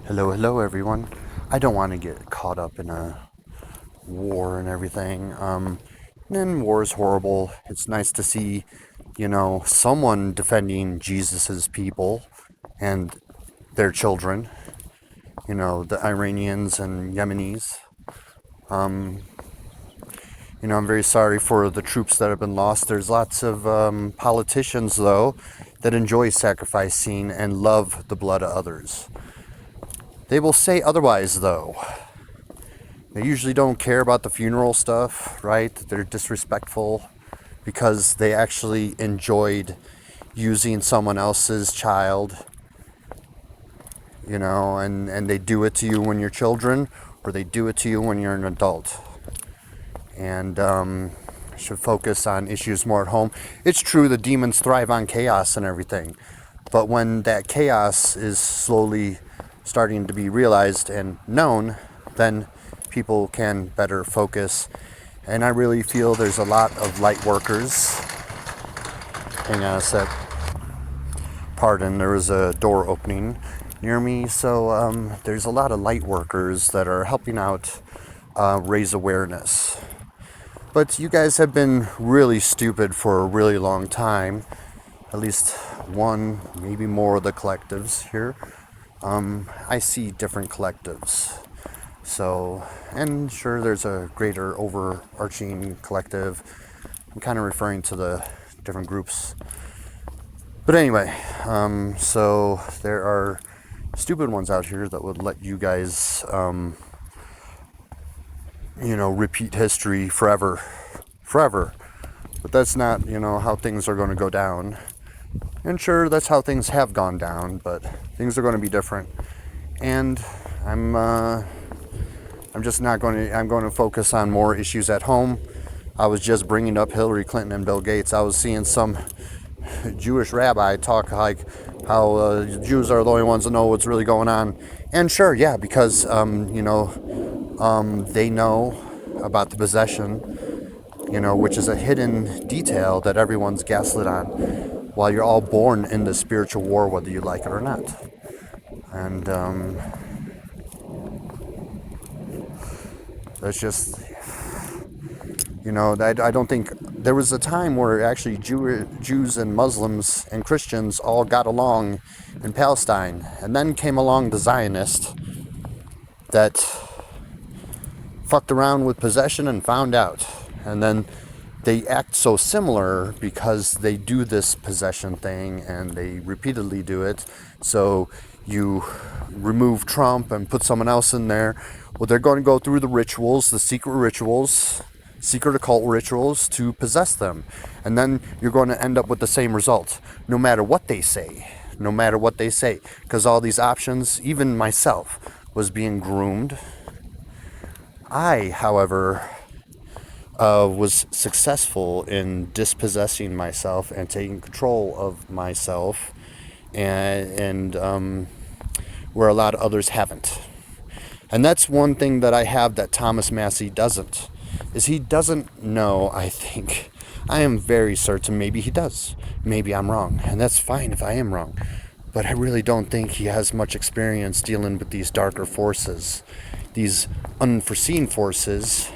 Hello, everyone. I don't want to get caught up in a war and everything. And war is horrible. It's nice to see, someone defending Jesus's people and their children. The Iranians and Yemenis. Um, I'm very sorry for the troops that have been lost. There's lots of politicians, though, that enjoy sacrificing and love the blood of others. They will say otherwise, though. They usually don't care about the funeral stuff, right? They're disrespectful because they actually enjoyed using someone else's child, and they do it to you when you're children, or they do it to you when you're an adult. And should focus on issues more at home. It's true the demons thrive on chaos and everything, but when that chaos is slowly starting to be realized and known, then people can better focus. And I really feel there's a lot of light workers. Hang on a sec. Pardon, there was a door opening near me. So there's a lot of light workers that are helping out raise awareness. But you guys have been really stupid for a really long time. At least one, maybe more of the collectives here. I see different collectives. So, and sure, there's a greater overarching collective. I'm kind of referring to the different groups. But anyway, so there are stupid ones out here that would let you guys, repeat history forever. Forever. But that's not, how things are going to go down. And sure, that's how things have gone down, but things are going to be different. And I'm just not going to. I'm going to focus on more issues at home. I was just bringing up Hillary Clinton and Bill Gates. I was seeing some Jewish rabbi talk like how Jews are the only ones that know what's really going on. And sure, yeah, because they know about the possession, which is a hidden detail that everyone's gaslit on. While you're all born in the spiritual war, whether you like it or not. And that's just, I don't think there was a time where actually Jews and Muslims and Christians all got along in Palestine, and then came along the Zionists that fucked around with possession and found out, and then they act so similar because they do this possession thing and they repeatedly do it. So you remove Trump and put someone else in there. Well, they're going to go through the rituals, the secret rituals, secret occult rituals to possess them. And then you're going to end up with the same result, no matter what they say. No matter what they say. Because all these options, even myself, was being groomed. I, however, was successful in dispossessing myself and taking control of myself, and where a lot of others haven't. And that's one thing that I have that Thomas Massey doesn't, is he doesn't know, I think. I am very certain maybe he does. Maybe I'm wrong, and that's fine if I am wrong. But I really don't think he has much experience dealing with these darker forces, these unforeseen forces.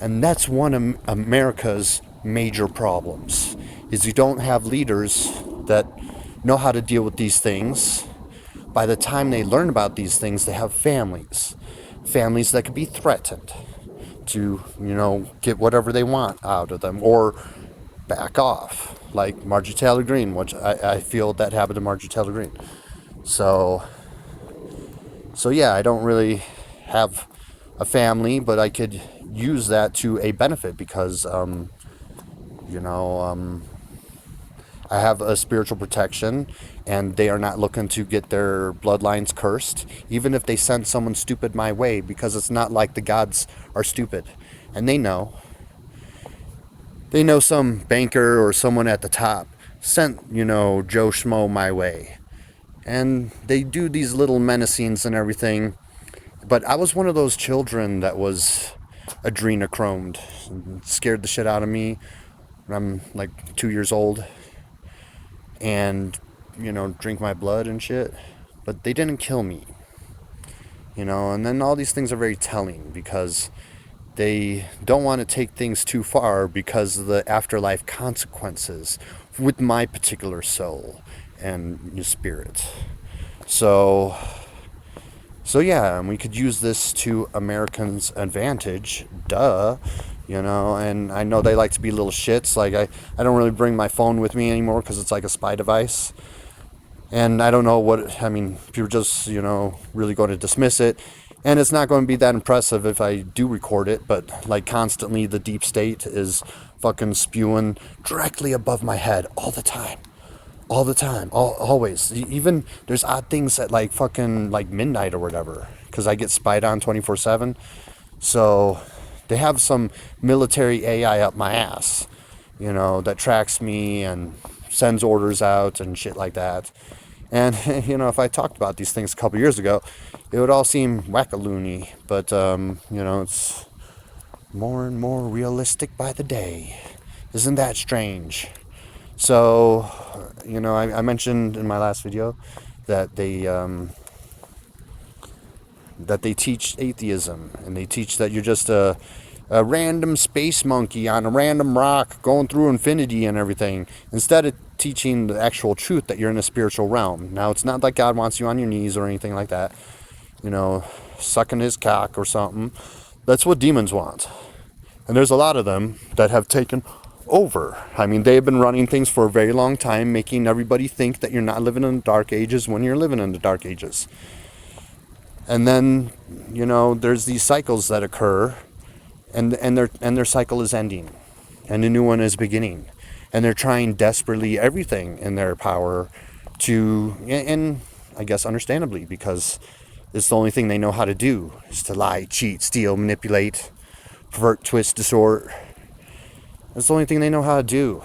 And that's one of America's major problems, is you don't have leaders that know how to deal with these things. By the time they learn about these things, they have families that could be threatened to, get whatever they want out of them or back off, like Marjorie Taylor Greene, which I feel that happened to Marjorie Taylor Greene. So yeah, I don't really have a family, but I could use that to a benefit because, I have a spiritual protection, and they are not looking to get their bloodlines cursed, even if they send someone stupid my way, because it's not like the gods are stupid. And they know some banker or someone at the top sent, Joe Schmo my way. And they do these little menacings and everything. But I was one of those children that was adrenochromed and scared the shit out of me when I'm like 2 years old. And, drink my blood and shit. But they didn't kill me. And then all these things are very telling because they don't want to take things too far because of the afterlife consequences with my particular soul and your spirit. So yeah, and we could use this to Americans' advantage, duh. And I know they like to be little shits. Like, I don't really bring my phone with me anymore because it's like a spy device. And I don't know people just, really going to dismiss it. And it's not going to be that impressive if I do record it, but like constantly the deep state is fucking spewing directly above my head all the time. All the time, always. Even there's odd things at like fucking like midnight or whatever, because I get spied on 24/7. So they have some military AI up my ass, that tracks me and sends orders out and shit like that. And if I talked about these things a couple years ago, it would all seem wackaloony. But it's more and more realistic by the day. Isn't that strange? So, I mentioned in my last video that they teach atheism, and they teach that you're just a random space monkey on a random rock going through infinity and everything, instead of teaching the actual truth that you're in a spiritual realm. Now, it's not like God wants you on your knees or anything like that, sucking his cock or something. That's what demons want. And there's a lot of them that have taken over. They've been running things for a very long time, making everybody think that you're not living in the dark ages when you're living in the dark ages. And then, there's these cycles that occur, and their cycle is ending, and a new one is beginning. And they're trying desperately everything in their power to, and I guess understandably, because it's the only thing they know how to do, is to lie, cheat, steal, manipulate, pervert, twist, distort. That's the only thing they know how to do.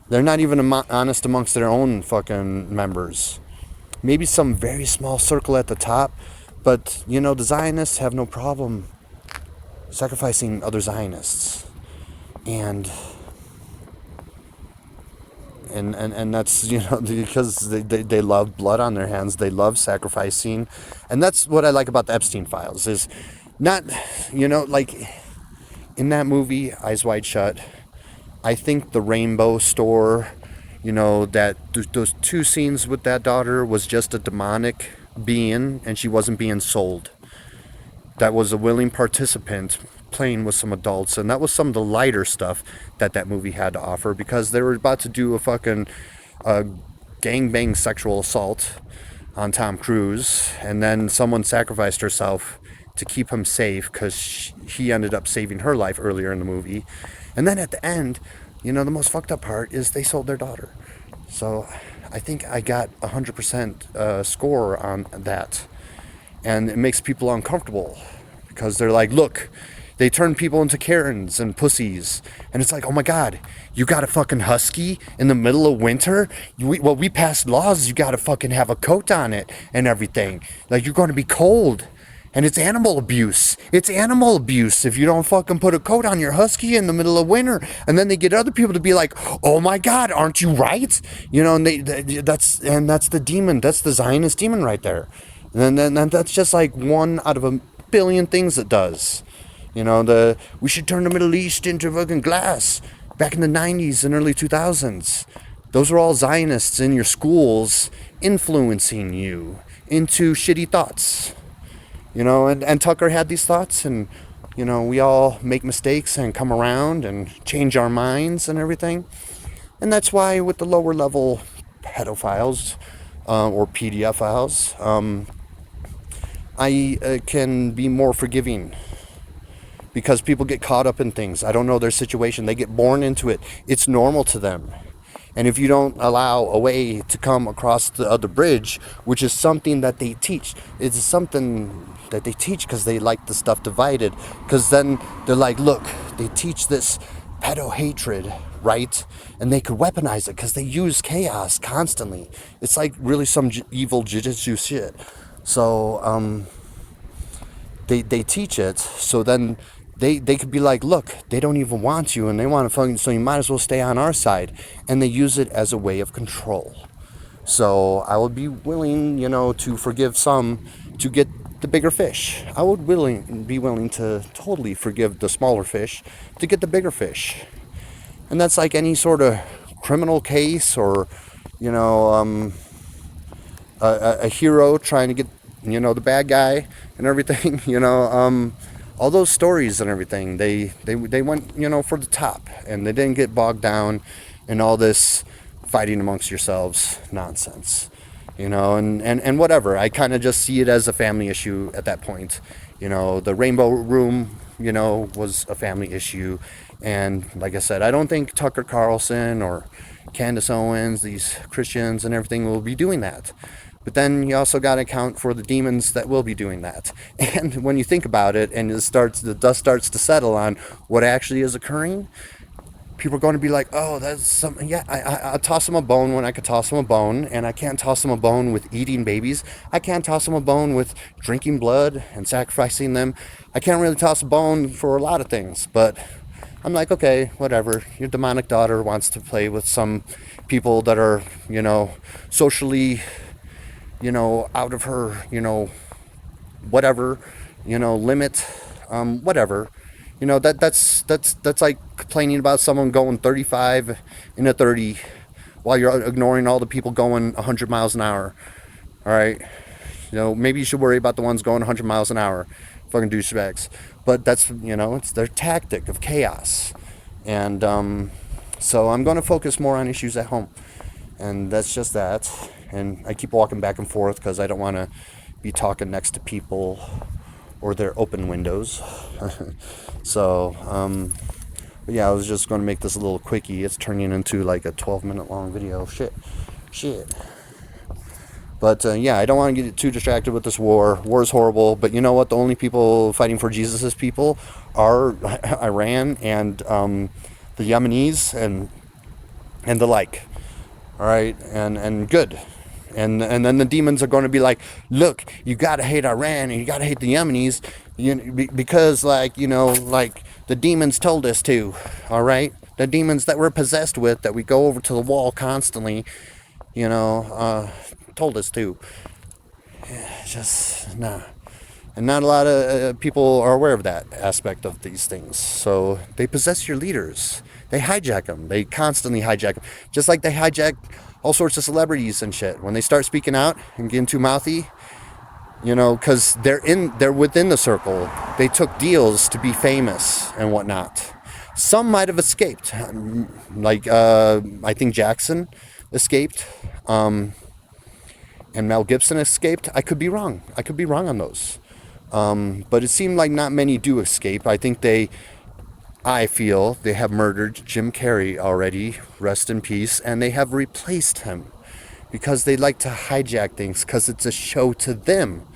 They're not even honest amongst their own fucking members. Maybe some very small circle at the top, but, the Zionists have no problem sacrificing other Zionists. And that's, because they love blood on their hands. They love sacrificing. And that's what I like about the Epstein files, is not, like in that movie, Eyes Wide Shut, I think the Rainbow Store, that those two scenes with that daughter was just a demonic being, and she wasn't being sold. That was a willing participant playing with some adults, and that was some of the lighter stuff that movie had to offer, because they were about to do a fucking gangbang sexual assault on Tom Cruise, and then someone sacrificed herself to keep him safe because he ended up saving her life earlier in the movie. And then at the end, the most fucked up part is they sold their daughter. So I think I got 100% score on that. And it makes people uncomfortable because they're like, look, they turn people into Karens and pussies. And it's like, oh my God, you got a fucking husky in the middle of winter? We passed laws, you got to fucking have a coat on it and everything. Like, you're going to be cold. And it's animal abuse. It's animal abuse if you don't fucking put a coat on your husky in the middle of winter. And then they get other people to be like, oh my God, aren't you right? And that's the demon. That's the Zionist demon right there. And then that's just like one out of a billion things it does. We should turn the Middle East into fucking glass back in the 90s and early 2000s. Those were all Zionists in your schools influencing you into shitty thoughts. And Tucker had these thoughts, and, we all make mistakes and come around and change our minds and everything. And that's why with the lower level pedophiles or pedophiles, I can be more forgiving, because people get caught up in things. I don't know their situation. They get born into it. It's normal to them. And if you don't allow a way to come across the other bridge, which is something that they teach, it's something that they teach because they like the stuff divided. Because then they're like, look, they teach this pedo hatred, right? And they could weaponize it because they use chaos constantly. It's like really some evil jiu-jitsu shit. So they teach it, so then they could be like, look, they don't even want you, and they want to fucking, so you might as well stay on our side. And they use it as a way of control. So I would be willing, to forgive some to get the bigger fish. I would be willing to totally forgive the smaller fish to get the bigger fish. And that's like any sort of criminal case, or, you know, a hero trying to get, the bad guy and everything. All those stories and everything, they went, for the top, and they didn't get bogged down in all this fighting amongst yourselves nonsense. And whatever. I kind of just see it as a family issue at that point. The Rainbow Room, was a family issue. And like I said, I don't think Tucker Carlson or Candace Owens, these Christians and everything, will be doing that. But then you also got to account for the demons that will be doing that. And when you think about it, and the dust starts to settle on what actually is occurring, people are going to be like, oh, that's something. Yeah, I toss them a bone when I could toss them a bone, and I can't toss them a bone with eating babies. I can't toss them a bone with drinking blood and sacrificing them. I can't really toss a bone for a lot of things, but I'm like, okay, whatever. Your demonic daughter wants to play with some people that are, socially, out of her, whatever, limit, whatever. That's like complaining about someone going 35 in a 30 while you're ignoring all the people going 100 miles an hour. All right. Maybe you should worry about the ones going 100 miles an hour. Fucking douchebags. But that's, it's their tactic of chaos. And so I'm going to focus more on issues at home. And that's just that. And I keep walking back and forth because I don't want to be talking next to people or their open windows. So, yeah, I was just going to make this a little quickie. It's turning into like a 12-minute long video. Shit. But, yeah, I don't want to get too distracted with this war. War is horrible. But you know what? The only people fighting for Jesus' people are Iran and the Yemenis and the like. All right? And good. And then the demons are going to be like, look, you got to hate Iran and you got to hate the Yemenis because, like the demons told us to, all right? The demons that we're possessed with, that we go over to the wall constantly, told us to. Just, nah. And not a lot of people are aware of that aspect of these things. So they possess your leaders. They hijack them. They constantly hijack them. Just like they hijack all sorts of celebrities and shit. When they start speaking out and getting too mouthy, because they're within the circle. They took deals to be famous and whatnot. Some might have escaped. Like, I think Jackson escaped. And Mel Gibson escaped. I could be wrong. On those. But it seemed like not many do escape. I feel they have murdered Jim Carrey already, rest in peace, and they have replaced him because they like to hijack things because it's a show to them.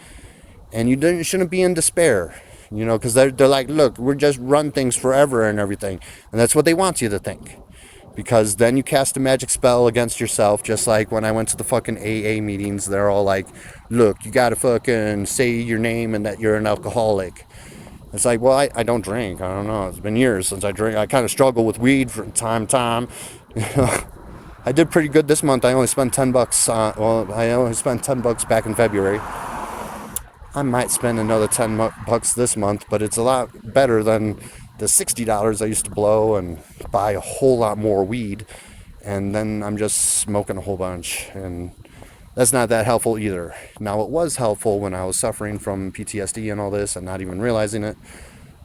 And you shouldn't be in despair, because they're like, look, we're just run things forever and everything. And that's what they want you to think. Because then you cast a magic spell against yourself, just like when I went to the fucking AA meetings, they're all like, look, you gotta fucking say your name and that you're an alcoholic. It's like, well, I don't drink. I don't know. It's been years since I drink. I kind of struggle with weed from time to time. I did pretty good this month. I only spent $10. I only spent $10 back in February. I might spend another $10 this month, but it's a lot better than the $60 I used to blow and buy a whole lot more weed. And then I'm just smoking a whole bunch. And that's not that helpful either. Now, it was helpful when I was suffering from PTSD and all this and not even realizing it.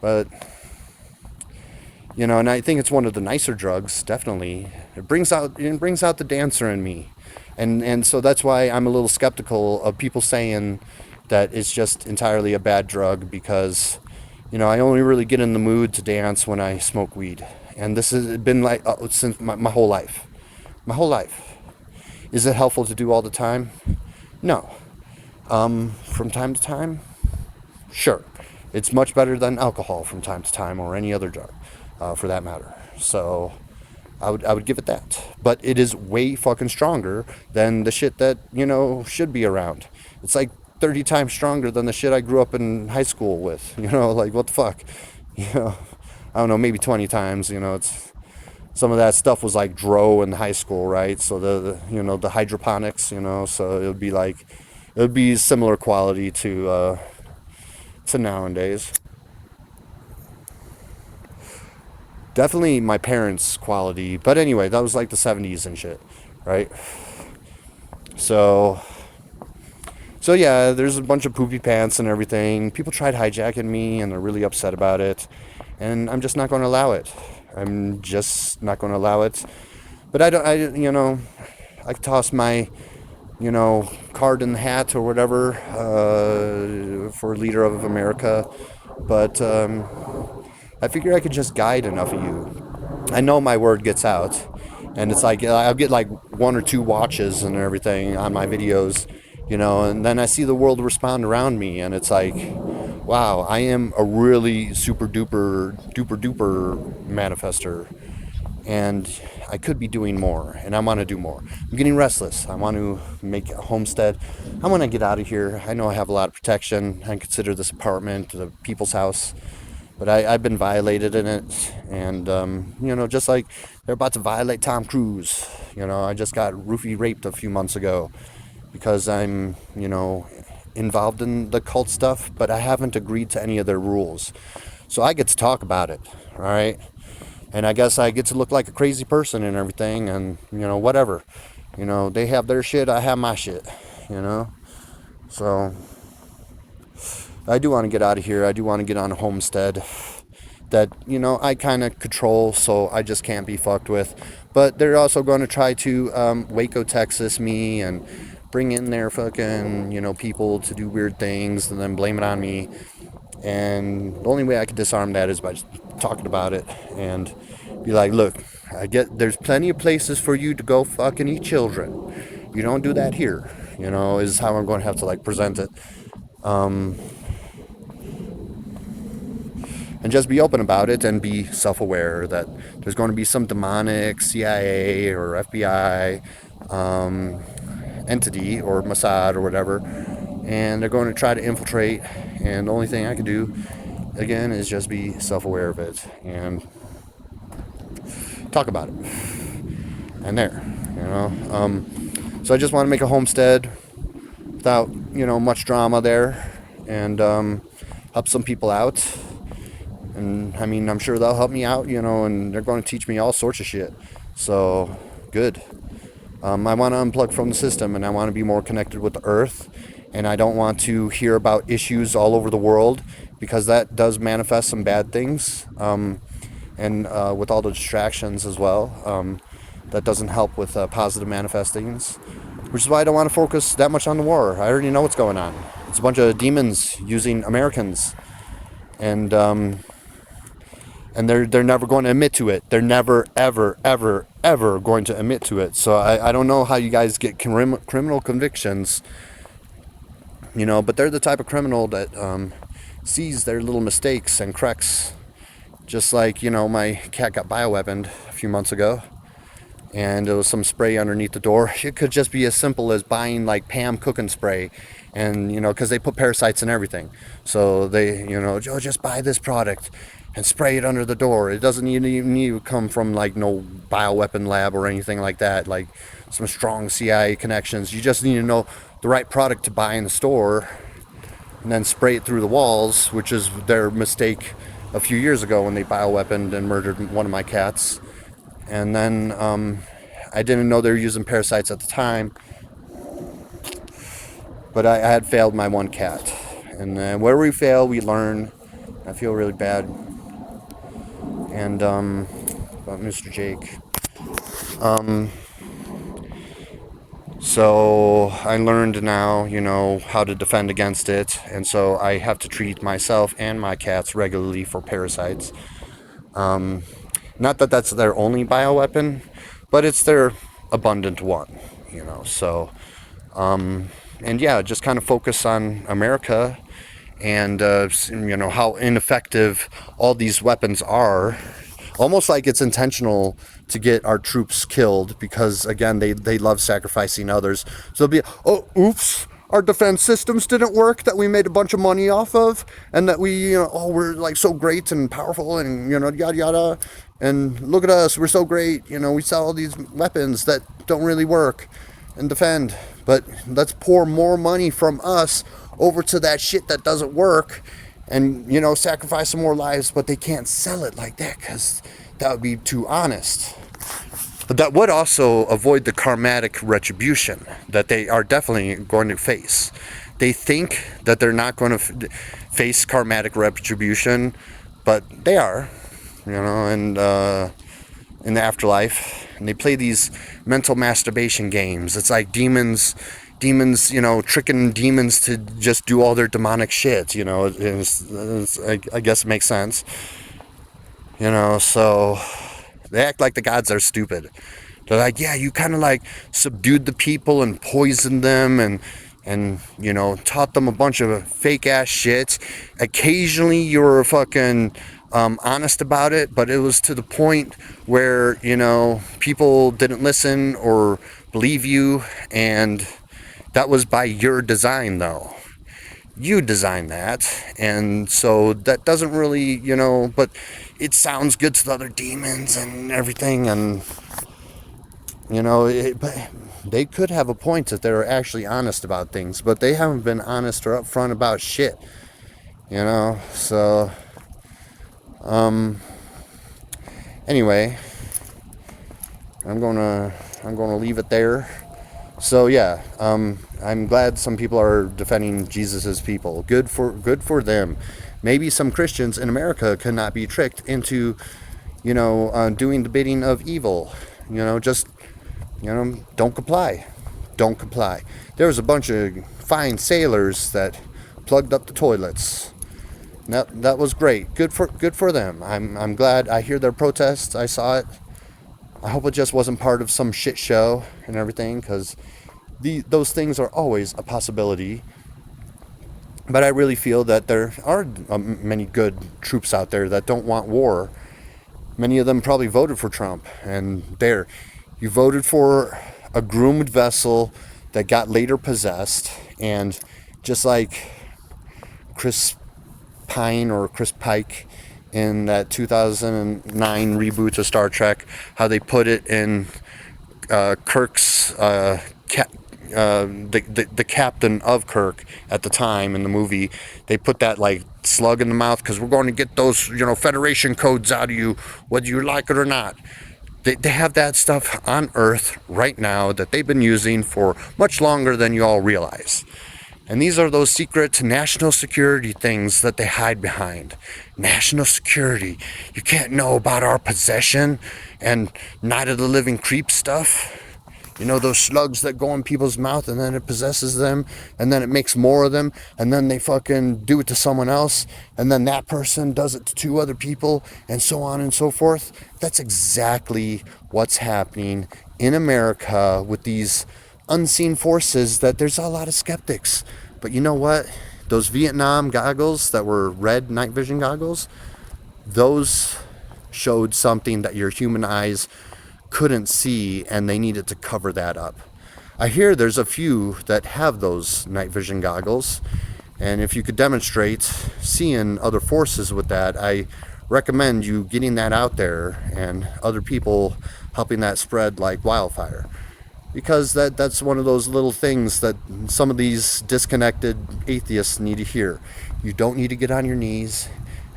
But, and I think it's one of the nicer drugs, definitely. It brings out the dancer in me. And so that's why I'm a little skeptical of people saying that it's just entirely a bad drug because, I only really get in the mood to dance when I smoke weed. And this has been like since my whole life. My whole life. Is it helpful to do all the time? No. From time to time? Sure. It's much better than alcohol from time to time or any other drug, for that matter. So I would give it that. But it is way fucking stronger than the shit that, should be around. It's like 30 times stronger than the shit I grew up in high school with. Like, what the fuck? I don't know, maybe 20 times, it's... Some of that stuff was like Dro in high school, right? So the hydroponics, so it would be similar quality to to nowadays. Definitely my parents' quality. But anyway, that was like the 70s and shit, right? So, so yeah, there's a bunch of poopy pants and everything. People tried hijacking me and they're really upset about it. And I'm just not going to allow it. I'm just not going to allow it. But I toss my, card in the hat or whatever for leader of America. But I figure I could just guide enough of you. I know my word gets out, and it's like I'll get like 1 or 2 watches and everything on my videos, and then I see the world respond around me, and it's like, wow, I am a really super duper manifester, and I could be doing more, and I want to do more. I'm getting restless. I want to make a homestead. I want to get out of here. I know I have a lot of protection. I consider this apartment the people's house, but I've been violated in it, and just like they're about to violate Tom Cruise. I just got roofie raped a few months ago because I'm involved in the cult stuff, but I haven't agreed to any of their rules, so I get to talk about it. All right, and I guess I get to look like a crazy person and everything, and whatever. They have their shit, I have my shit. So I do want to get out of here. I do want to get on a homestead that, I kind of control, so I just can't be fucked with. But they're also going to try to Waco, Texas me and bring in their fucking, people to do weird things and then blame it on me. And the only way I could disarm that is by just talking about it and be like, look, there's plenty of places for you to go fucking eat children. You don't do that here, is how I'm going to have to like present it. And just be open about it and be self-aware that there's going to be some demonic CIA or FBI entity or Mossad or whatever, and they're going to try to infiltrate, and the only thing I can do again is just be self-aware of it and talk about it. And there, so I just want to make a homestead without much drama there, and help some people out. And I mean, I'm sure they'll help me out, and they're going to teach me all sorts of shit. So, good. I want to unplug from the system, and I want to be more connected with the earth. And I don't want to hear about issues all over the world, because that does manifest some bad things. And with all the distractions as well, that doesn't help with positive manifestings. Which is why I don't want to focus that much on the war. I already know what's going on. It's a bunch of demons using Americans. And they're never going to admit to it. They're never, ever, ever, ever going to admit to it. So I don't know how you guys get criminal convictions, but they're the type of criminal that sees their little mistakes and corrects. Just like, my cat got bioweaponed a few months ago, and there was some spray underneath the door. It could just be as simple as buying like Pam cooking spray, and because they put parasites in everything, so they just buy this product and spray it under the door. It doesn't even need to come from like no bioweapon lab or anything like that, like some strong CIA connections. You just need to know the right product to buy in the store and then spray it through the walls, which is their mistake a few years ago when they bioweaponed and murdered one of my cats. And then I didn't know they were using parasites at the time, but I had failed my one cat. And where we fail, we learn. I feel really bad. And about Mr. Jake. So I learned now, how to defend against it. And so I have to treat myself and my cats regularly for parasites. Not that that's their only bioweapon, but it's their abundant one, So, and yeah, just kind of focus on America and, how ineffective all these weapons are. Almost like it's intentional to get our troops killed because, again, they love sacrificing others. So they'll be, oh, oops, our defense systems didn't work that we made a bunch of money off of, and that we, we're like so great and powerful and, yada, yada. And look at us, we're so great. We sell all these weapons that don't really work and defend. But let's pour more money from us over to that shit that doesn't work and sacrifice some more lives, but they can't sell it like that because that would be too honest. But that would also avoid the karmatic retribution that they are definitely going to face. They think that they're not going to face karmatic retribution, but they are, and in the afterlife. And they play these mental masturbation games. It's like demons, tricking demons to just do all their demonic shit. I guess it makes sense. So they act like the gods are stupid. They're like, yeah, you kind of like subdued the people and poisoned them and taught them a bunch of fake ass shit. Occasionally you were fucking honest about it, but it was to the point where people didn't listen or believe you, and that was by your design though. You designed that, and so that doesn't really, but it sounds good to the other demons and everything, and but they could have a point if they're actually honest about things, but they haven't been honest or upfront about shit, so anyway, I'm gonna leave it there. So yeah, I'm glad some people are defending Jesus's people. Good for them. Maybe some Christians in America cannot be tricked into, doing the bidding of evil. Just don't comply. Don't comply. There was a bunch of fine sailors that plugged up the toilets. That was great. Good for them. I'm glad. I hear their protests. I saw it. I hope it just wasn't part of some shit show and everything, because those things are always a possibility. But I really feel that there are many good troops out there that don't want war. Many of them probably voted for Trump, and you voted for a groomed vessel that got later possessed, and just like Chris Pike in that 2009 reboot of Star Trek, how they put it in Kirk's the captain of Kirk at the time in the movie. They put that like slug in the mouth because we're going to get those Federation codes out of you whether you like it or not. They have that stuff on Earth right now that they've been using for much longer than you all realize. And these are those secret national security things that they hide behind. National security. You can't know about our possession and Night of the Living Creep stuff. Those slugs that go in people's mouth and then it possesses them and then it makes more of them and then they fucking do it to someone else and then that person does it to two other people and so on and so forth. That's exactly what's happening in America with these unseen forces that there's a lot of skeptics. But you know what? Those Vietnam goggles that were red night vision goggles, those showed something that your human eyes couldn't see, and they needed to cover that up. I hear there's a few that have those night vision goggles, and if you could demonstrate seeing other forces with that, I recommend you getting that out there and other people helping that spread like wildfire. Because that's one of those little things that some of these disconnected atheists need to hear. You don't need to get on your knees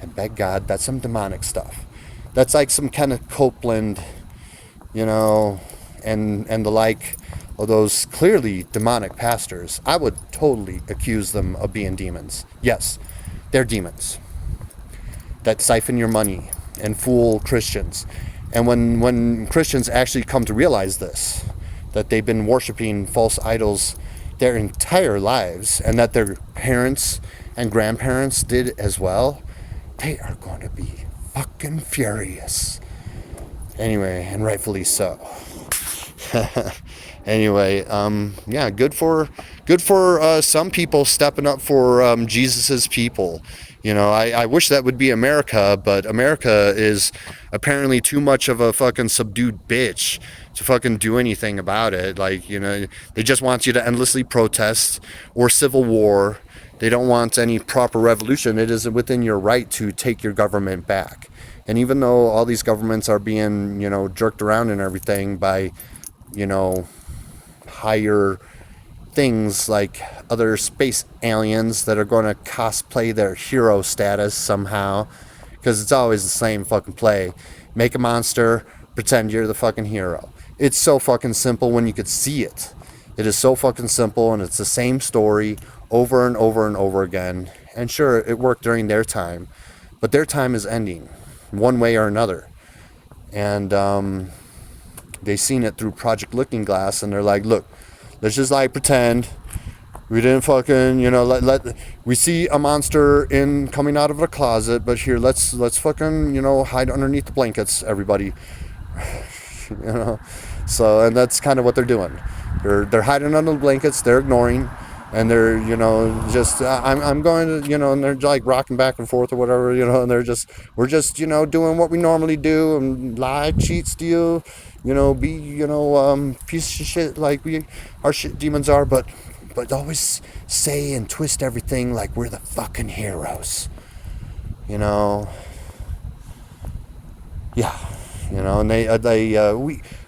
and beg God. That's some demonic stuff. That's like some Kenneth Copeland, and the like of those clearly demonic pastors. I would totally accuse them of being demons. Yes, they're demons that siphon your money and fool Christians. And when Christians actually come to realize this, that they've been worshiping false idols their entire lives and that their parents and grandparents did as well, they are going to be fucking furious. Anyway, and rightfully so. Anyway, yeah, good for some people stepping up for Jesus's people. I wish that would be America, but America is apparently too much of a fucking subdued bitch to fucking do anything about it. Like, they just want you to endlessly protest or civil war. They don't want any proper revolution. It is within your right to take your government back. And even though all these governments are being, jerked around and everything by, higher things like other space aliens that are going to cosplay their hero status somehow, because it's always the same fucking play. Make a monster, pretend you're the fucking hero. It's so fucking simple when you could see it. It is so fucking simple, and it's the same story over and over and over again. And sure, it worked during their time, but their time is ending one way or another. And they seen it through Project Looking Glass, and they're like, look, let's just like pretend we didn't fucking, let we see a monster in coming out of a closet, but here let's fucking, hide underneath the blankets, everybody. you know. So, and that's kind of what they're doing. They're hiding under the blankets, they're ignoring, and they're, just I'm going to, and they're like rocking back and forth or whatever, and we're just, doing what we normally do, and lie, cheat, steal, be, piece of shit like our shit demons are, but always say and twist everything like we're the fucking heroes, yeah, and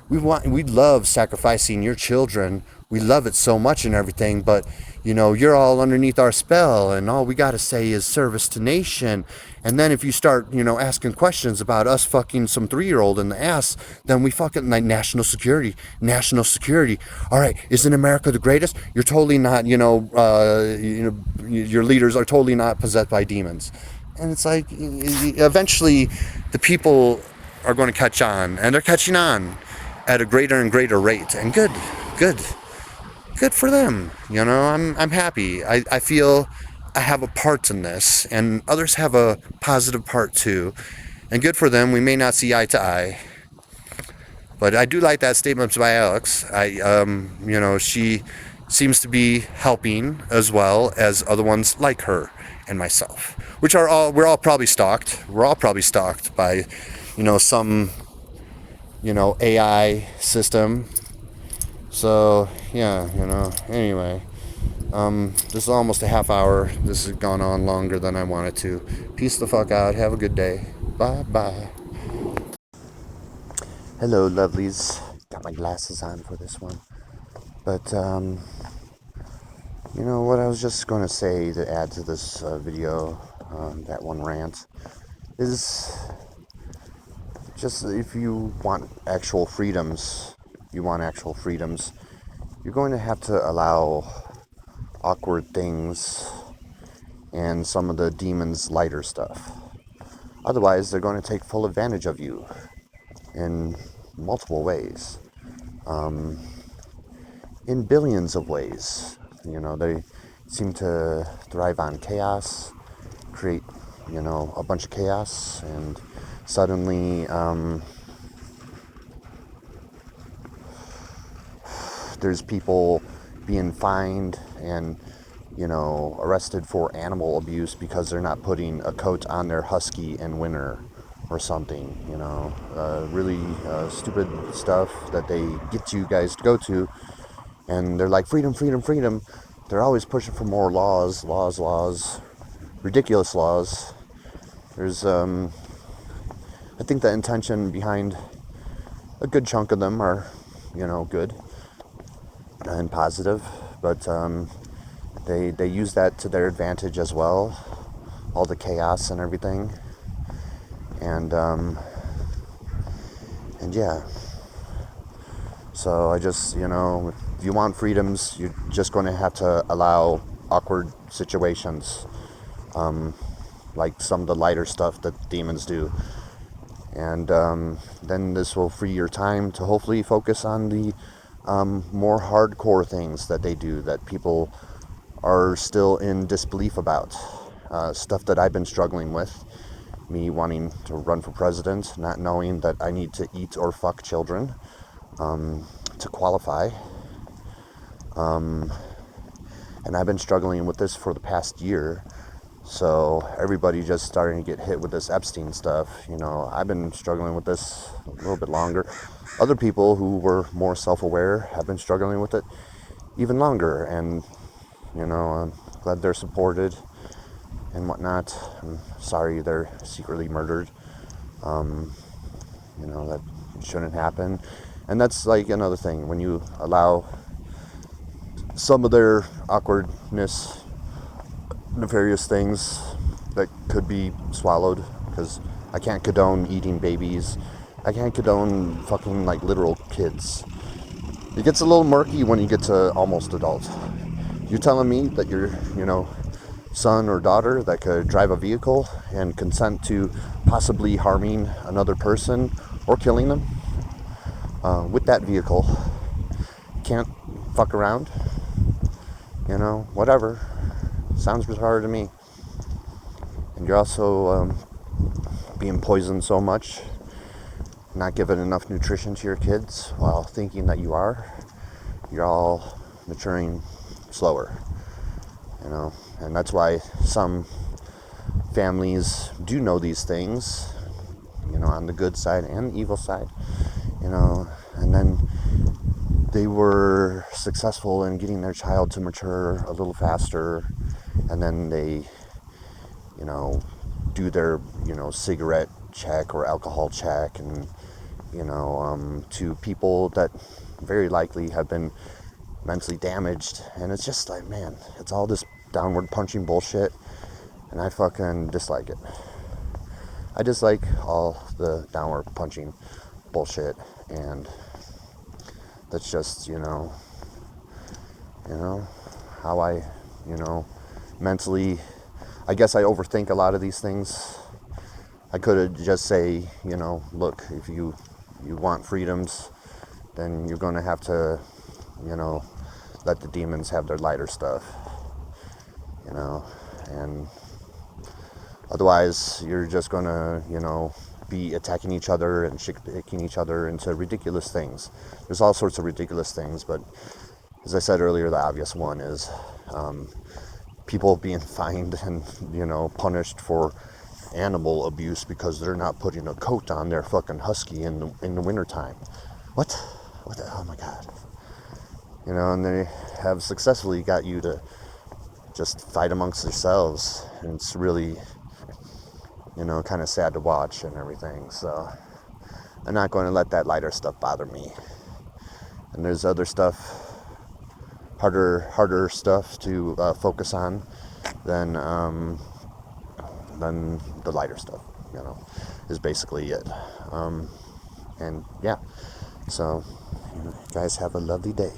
we love sacrificing your children. We love it so much and everything, but you're all underneath our spell, and all we gotta say is service to nation. And then if you start, asking questions about us fucking some 3-year-old in the ass, then we fucking like national security. All right, isn't America the greatest? You're totally not. Your leaders are totally not possessed by demons. And it's like, eventually, the people are going to catch on, and they're catching on at a greater and greater rate. And good for them. I'm happy. I feel I have a part in this, and others have a positive part too. And good for them. We may not see eye to eye, but I do like that statement by Alex. She seems to be helping as well as other ones like her and myself, which we're all probably stalked. We're all probably stalked by, some, AI system. So yeah, anyway, this is almost a half hour. This has gone on longer than I wanted to. Peace the fuck out. Have a good day. Bye. Hello, lovelies. Got my glasses on for this one. But, what I was just going to say to add to this video, that one rant, is just if you want actual freedoms, you're going to have to allow awkward things and some of the demons' lighter stuff. Otherwise, they're going to take full advantage of you in multiple ways, in billions of ways. They seem to thrive on chaos, create, a bunch of chaos, and suddenly there's people being fined and, arrested for animal abuse because they're not putting a coat on their husky in winter or something, really stupid stuff that they get you guys to go to, and they're like, freedom. They're always pushing for more laws, ridiculous laws. There's, I think the intention behind a good chunk of them are, good and positive, but they use that to their advantage as well, all the chaos and everything, and yeah. So I just, if you want freedoms, you're just going to have to allow awkward situations, like some of the lighter stuff that demons do. And then this will free your time to hopefully focus on the more hardcore things that they do that people are still in disbelief about. Stuff that I've been struggling with. Me wanting to run for president, not knowing that I need to eat or fuck children to qualify. And I've been struggling with this for the past year. So everybody just starting to get hit with this Epstein stuff. I've been struggling with this a little bit longer. Other people who were more self-aware have been struggling with it even longer. And, I'm glad they're supported and whatnot. I'm sorry they're secretly murdered. That shouldn't happen. And that's like another thing. When you allow some of their awkwardness, nefarious things that could be swallowed, because I can't condone eating babies. I can't condone fucking like literal kids. It gets a little murky when you get to almost adult. You telling me that your, son or daughter that could drive a vehicle and consent to possibly harming another person or killing them with that vehicle can't fuck around? Whatever. Sounds retarded to me. And you're also being poisoned so much, not giving enough nutrition to your kids while thinking that you are. You're all maturing slower, and that's why some families do know these things, on the good side and the evil side, and then they were successful in getting their child to mature a little faster, and then they, do their, cigarette check or alcohol check, and, to people that very likely have been mentally damaged. And it's just like, man, it's all this downward punching bullshit, and I fucking dislike it. I dislike all the downward punching bullshit, and that's just, how I, mentally, I guess I overthink a lot of these things. I could just say, look, if you want freedoms, then you're going to have to, let the demons have their lighter stuff, and otherwise you're just going to, be attacking each other and kicking each other into ridiculous things. There's all sorts of ridiculous things, but as I said earlier, the obvious one is people being fined and, punished for animal abuse because they're not putting a coat on their fucking husky in the wintertime. What? Oh my God. And they have successfully got you to just fight amongst yourselves, and it's really, kind of sad to watch and everything. So I'm not going to let that lighter stuff bother me. And there's other stuff, harder stuff to focus on than the lighter stuff, is basically it. And yeah, so, guys have a lovely day.